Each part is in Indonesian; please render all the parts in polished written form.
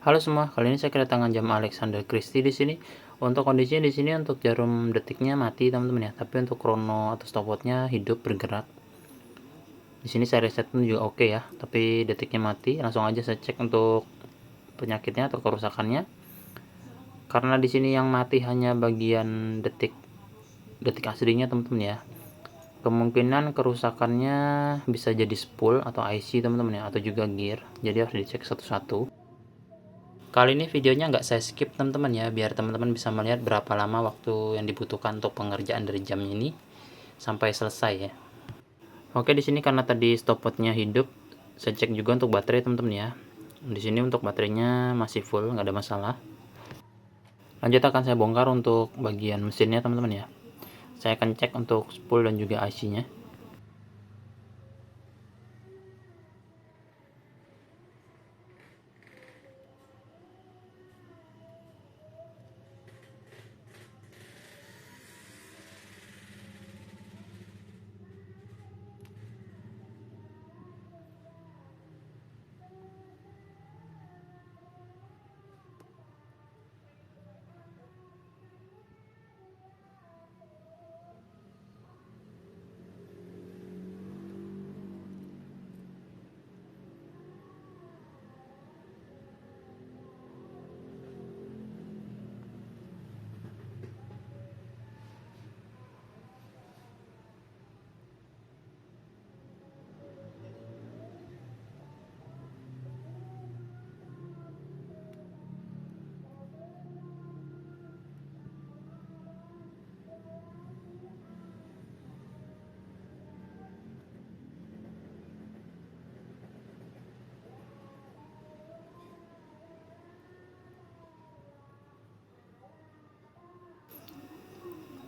Halo semua, kali ini saya kedatangan jam Alexander Christie di sini. Untuk kondisinya di sini untuk jarum detiknya mati teman-teman ya, tapi untuk krono atau stopwatchnya hidup bergerak. Di sini saya reset pun juga oke ya, tapi detiknya mati. Langsung aja saya cek untuk penyakitnya atau kerusakannya. Karena di sini yang mati hanya bagian detik aslinya teman-teman ya. Kemungkinan kerusakannya bisa jadi spool atau IC teman-teman ya, atau juga gear. Jadi harus dicek satu-satu. Kali ini videonya nggak saya skip teman-teman ya, biar teman-teman bisa melihat berapa lama waktu yang dibutuhkan untuk pengerjaan dari jam ini sampai selesai ya. Oke, di sini karena tadi stopwatchnya hidup, saya cek juga untuk baterai teman-teman ya. Di sini untuk baterainya masih full, nggak ada masalah. Lanjut akan saya bongkar untuk bagian mesinnya teman-teman ya. Saya akan cek untuk spool dan juga IC-nya.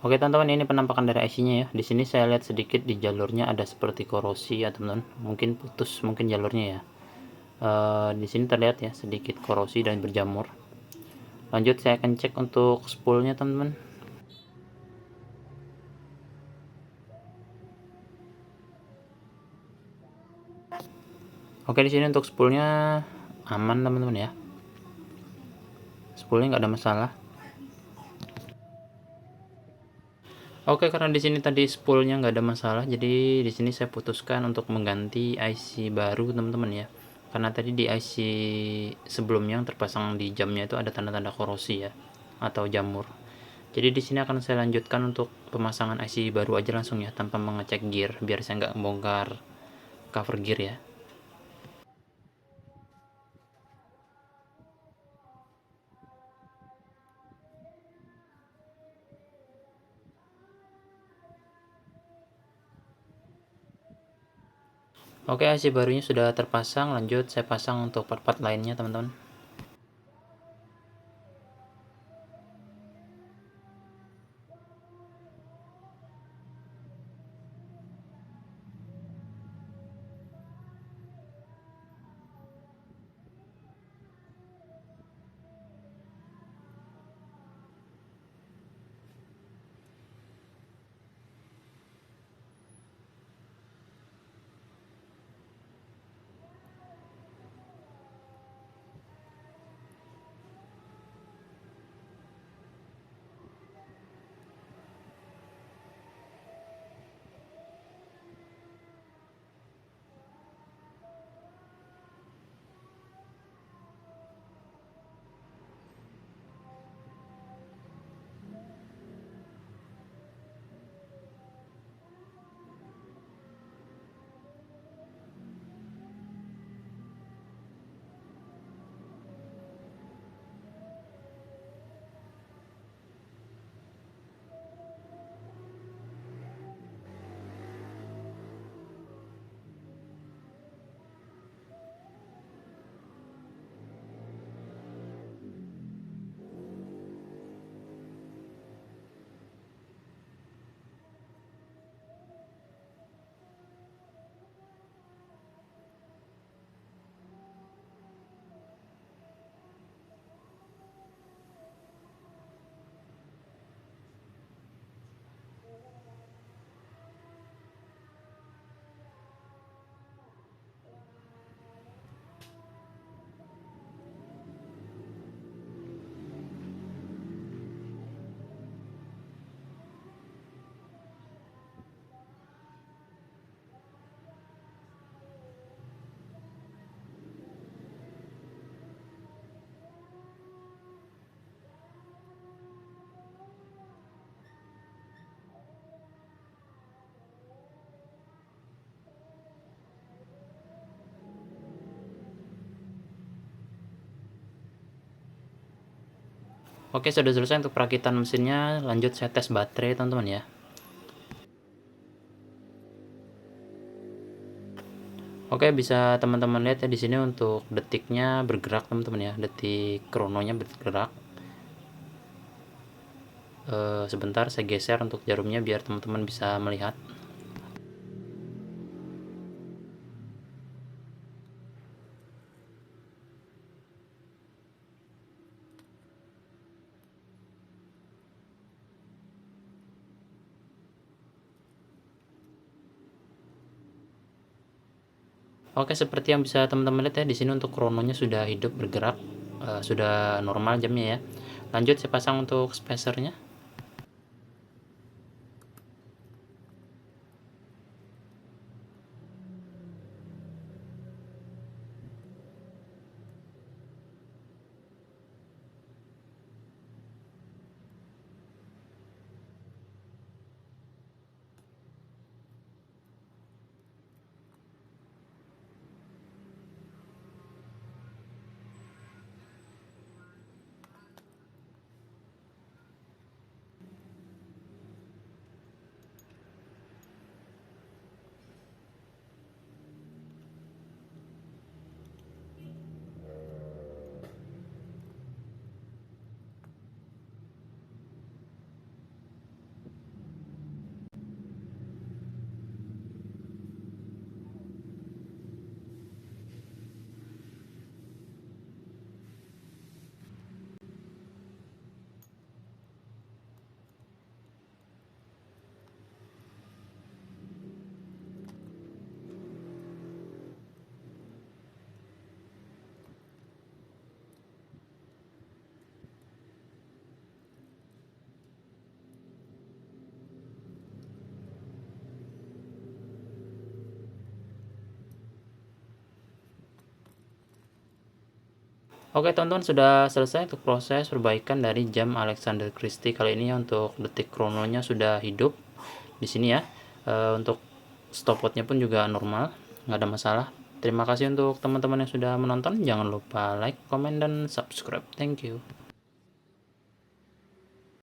Oke teman-teman, ini penampakan dari IC-nya ya. Di sini saya lihat sedikit di jalurnya ada seperti korosi ya teman-teman. Mungkin putus mungkin jalurnya ya. Di sini terlihat ya sedikit korosi dan berjamur. Lanjut saya akan cek untuk spoolnya teman-teman. Oke, di sini untuk spoolnya aman teman-teman ya. Spoolnya nggak ada masalah. Oke, karena di sini tadi spoolnya nggak ada masalah, jadi di sini saya putuskan untuk mengganti IC baru teman-teman ya. Karena tadi di IC sebelumnya yang terpasang di jamnya itu ada tanda-tanda korosi ya atau jamur. Jadi di sini akan saya lanjutkan untuk pemasangan IC baru aja langsung ya, tanpa mengecek gear, biar saya nggak bongkar cover gear ya. Oke, IC barunya sudah terpasang, lanjut saya pasang untuk part-part lainnya teman-teman. Oke, sudah selesai untuk perakitan mesinnya. Lanjut saya tes baterai teman-teman ya. Oke, bisa teman-teman lihat ya di sini untuk detiknya bergerak teman-teman ya. Detik krononya bergerak. Sebentar saya geser untuk jarumnya biar teman-teman bisa melihat. Oke, seperti yang bisa teman-teman lihat ya di sini untuk krononya sudah hidup bergerak, sudah normal jamnya ya. Lanjut saya pasang untuk spacernya. Oke teman-teman, sudah selesai untuk proses perbaikan dari jam Alexander Christie kali ini ya. Untuk detik krononya sudah hidup di sini ya. Untuk stopwatchnya pun juga normal, nggak ada masalah. Terima kasih untuk teman-teman yang sudah menonton. Jangan lupa like, comment, dan subscribe. Thank you.